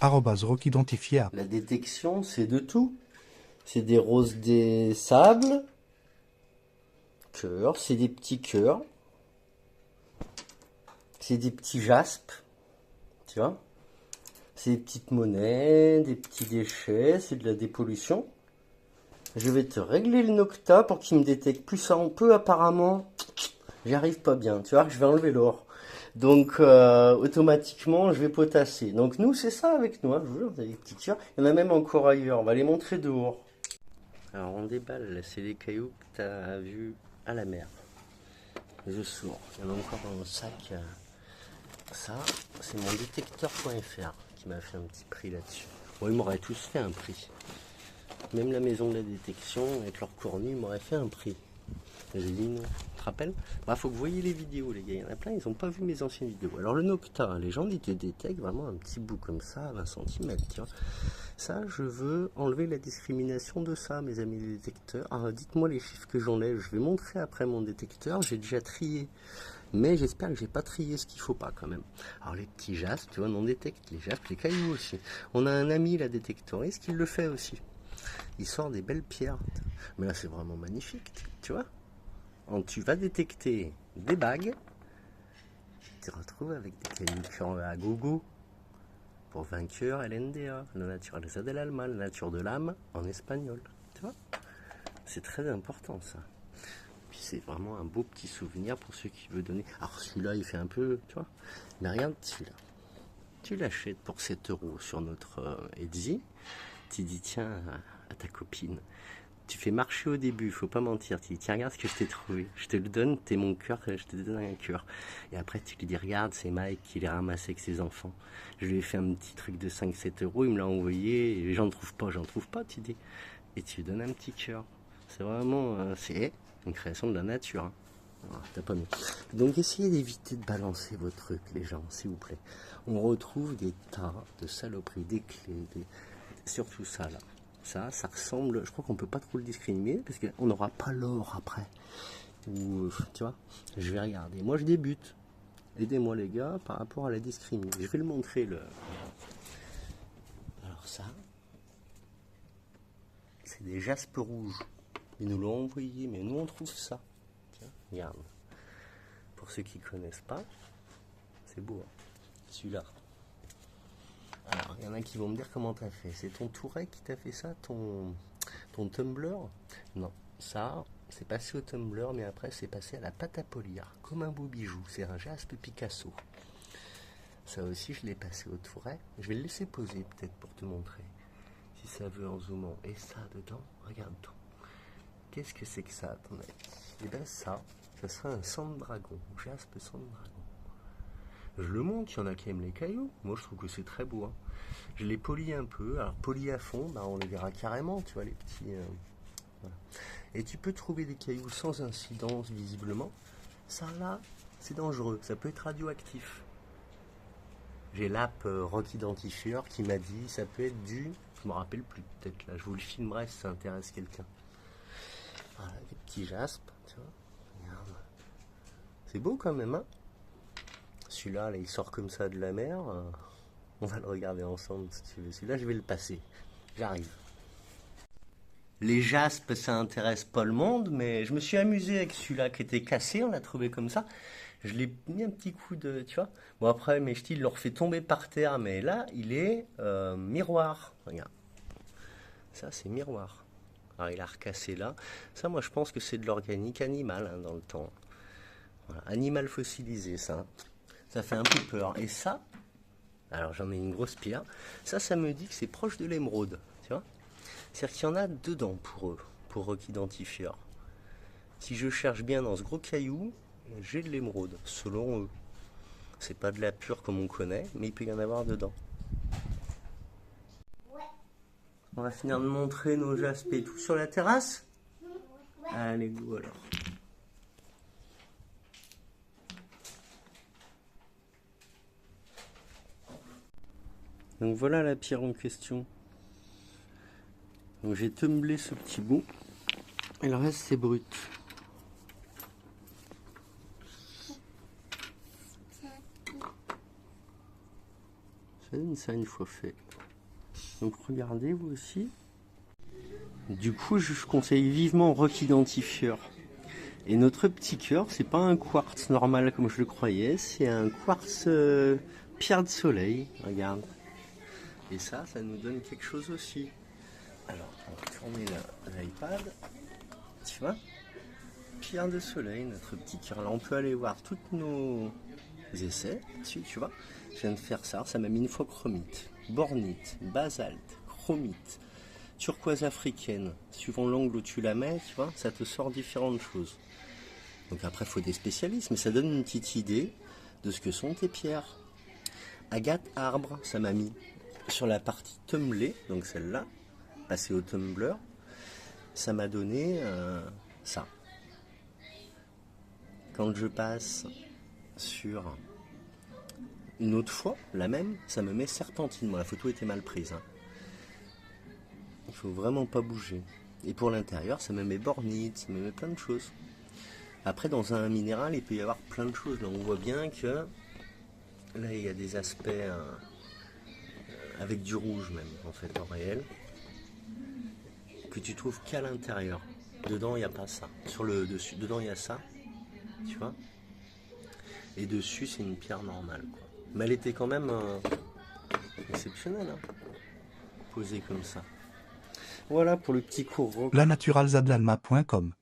@rockidentifier. La détection, c'est de tout. C'est des roses des sables, cœurs, c'est des petits cœurs, c'est des petits jaspes, tu vois. C'est des petites monnaies, des petits déchets, c'est de la dépollution. Je vais te régler le Nocta pour qu'il me détecte plus ça on peut apparemment. J'y arrive pas bien, tu vois que je vais enlever l'or. Donc automatiquement je vais potasser. Donc nous c'est ça avec nous, hein, je vous jure, des petits cœurs. Il y en a même encore ailleurs, on va les montrer dehors. Alors on déballe, c'est les cailloux que tu as vus à la mer. Je sors, il y en a encore dans mon sac. Ça, c'est mon détecteur.fr qui m'a fait un petit prix là-dessus. Bon, ils m'auraient tous fait un prix. Même la maison de la détection, avec leur cornu, ils m'auraient fait un prix. J'ai dit non. Tu te rappelles? Bah, faut que vous voyez les vidéos, les gars. Il y en a plein, ils n'ont pas vu mes anciennes vidéos. Alors, le Nocta, les gens, ils te détectent vraiment un petit bout comme ça, à 20 cm. Tu vois. Ça, je veux enlever la discrimination de ça, mes amis les détecteurs. Alors, dites-moi les chiffres que j'enlève. Je vais montrer après mon détecteur. J'ai déjà trié. Mais j'espère que j'ai pas trié ce qu'il faut pas quand même. Alors les petits jaspes, tu vois, on détecte les jaspes, les cailloux aussi. On a un ami, la détectoriste, qui le fait aussi. Il sort des belles pierres. Mais là, c'est vraiment magnifique, tu vois. Tu vas détecter des bagues. Tu te retrouves avec des cailloux à gogo. Pour vainqueur, LNDA, la naturaleza del alma, la nature de l'âme en espagnol. Tu vois. C'est très important ça. Puis c'est vraiment un beau petit souvenir pour ceux qui veulent donner. Alors celui-là, il fait un peu, tu vois. Mais regarde celui-là. Tu l'achètes pour 7 € sur notre Etsy. Tu dis tiens à ta copine. Tu fais marcher au début, faut pas mentir. Tu dis tiens regarde ce que je t'ai trouvé. Je te le donne, t'es mon cœur, je te donne un cœur. Et après tu lui dis regarde, c'est Mike qui l'a ramassé avec ses enfants. Je lui ai fait un petit truc de 5-7 €, il me l'a envoyé. Et j'en trouve pas, tu dis. Et tu lui donnes un petit cœur. C'est vraiment, c'est une création de la nature. Hein. Alors, t'as pas mis. Donc essayez d'éviter de balancer vos trucs, les gens, s'il vous plaît. On retrouve des tas de saloperies, des clés, surtout ça là. Ça ressemble, je crois qu'on peut pas trop le discriminer parce qu'on n'aura pas l'or après. Ou, tu vois, je vais regarder. Moi je débute. Aidez-moi les gars par rapport à la discrimination. Je vais le montrer le. Alors ça, c'est des jaspes rouges. Ils nous l'ont envoyé, mais nous on trouve ça. Tiens, regarde. Pour ceux qui ne connaissent pas, c'est beau. Hein, celui-là. Alors, il y en a qui vont me dire comment t'as fait. C'est ton Touret qui t'a fait ça, ton Tumblr? Non, ça, c'est passé au Tumblr, mais après c'est passé à la pâte à polir, comme un beau bijou. C'est un jaspe Picasso. Ça aussi, je l'ai passé au Touret. Je vais le laisser poser peut-être pour te montrer, si ça veut en zoomant. Et ça dedans, regarde tout. Qu'est-ce que c'est que ça, à ton avis? Eh bien ça sera un sang de dragon, jaspe sang de dragon. Je le montre, il y en a qui aiment les cailloux. Moi, je trouve que c'est très beau. Hein. Je les polis un peu. Alors, polis à fond, bah, on les verra carrément, tu vois, les petits... voilà. Et tu peux trouver des cailloux sans incidence, visiblement. Ça, là, c'est dangereux. Ça peut être radioactif. J'ai l'app Rock Identifier qui m'a dit, ça peut être du... Je me rappelle plus, peut-être là. Je vous le filmerai si ça intéresse quelqu'un. Voilà, des petits jaspes, tu vois. Regarde. C'est beau quand même, hein. Celui-là, là, il sort comme ça de la mer. On va le regarder ensemble si tu veux. Celui-là, je vais le passer. J'arrive. Les jaspes, ça intéresse pas le monde, mais je me suis amusé avec celui-là qui était cassé. On l'a trouvé comme ça. Je l'ai mis un petit coup de... Tu vois. Bon, après, mes ch'tis, ils l'ont refait tomber par terre. Mais là, il est miroir. Regarde. Ça, c'est miroir. Alors, il a recassé là. Ça, moi, je pense que c'est de l'organique animal hein, dans le temps. Voilà. Animal fossilisé, ça. Ça fait un peu peur. Et ça, alors j'en ai une grosse pierre, ça me dit que c'est proche de l'émeraude, tu vois. C'est-à-dire qu'il y en a dedans pour eux, pour Rock Identifier. Si je cherche bien dans ce gros caillou, j'ai de l'émeraude, selon eux. C'est pas de la pure comme on connaît, mais il peut y en avoir dedans. On va finir de montrer nos jaspes et tout sur la terrasse. Allez, go alors. Donc voilà la pierre en question. Donc j'ai tumblé ce petit bout. Et le reste c'est brut. Ça donne ça une fois fait. Donc regardez vous aussi. Du coup, je conseille vivement Rock Identifier. Et notre petit cœur, c'est pas un quartz normal comme je le croyais, c'est un quartz pierre de soleil. Regarde. Et ça nous donne quelque chose aussi. Alors, on va tourner l'iPad. Tu vois? Pierre de soleil, notre petit cœur. Là, on peut aller voir tous nos essais dessus, tu vois. Je viens de faire ça, ça m'a mis une fois chromite, bornite, basalte, chromite, turquoise africaine. Suivant l'angle où tu la mets, tu vois, ça te sort différentes choses. Donc après, il faut des spécialistes, mais ça donne une petite idée de ce que sont tes pierres. Agate arbre, ça m'a mis sur la partie tumblée, donc celle-là, passée au tumbler, ça m'a donné ça. Quand je passe sur une autre fois, la même, ça me met serpentine. Bon, la photo était mal prise. Hein. Il faut vraiment pas bouger. Et pour l'intérieur, ça me met bornite, ça me met plein de choses. Après, dans un minéral, il peut y avoir plein de choses. Là, on voit bien que là, il y a des aspects avec du rouge même, en fait, en réel, que tu trouves qu'à l'intérieur. Dedans, il n'y a pas ça. Sur le dessus, dedans, il y a ça. Tu vois? Et dessus, c'est une pierre normale, quoi. Mais elle était quand même exceptionnelle, hein, posée comme ça. Voilà pour le petit cours. lanaturalzadlalma.com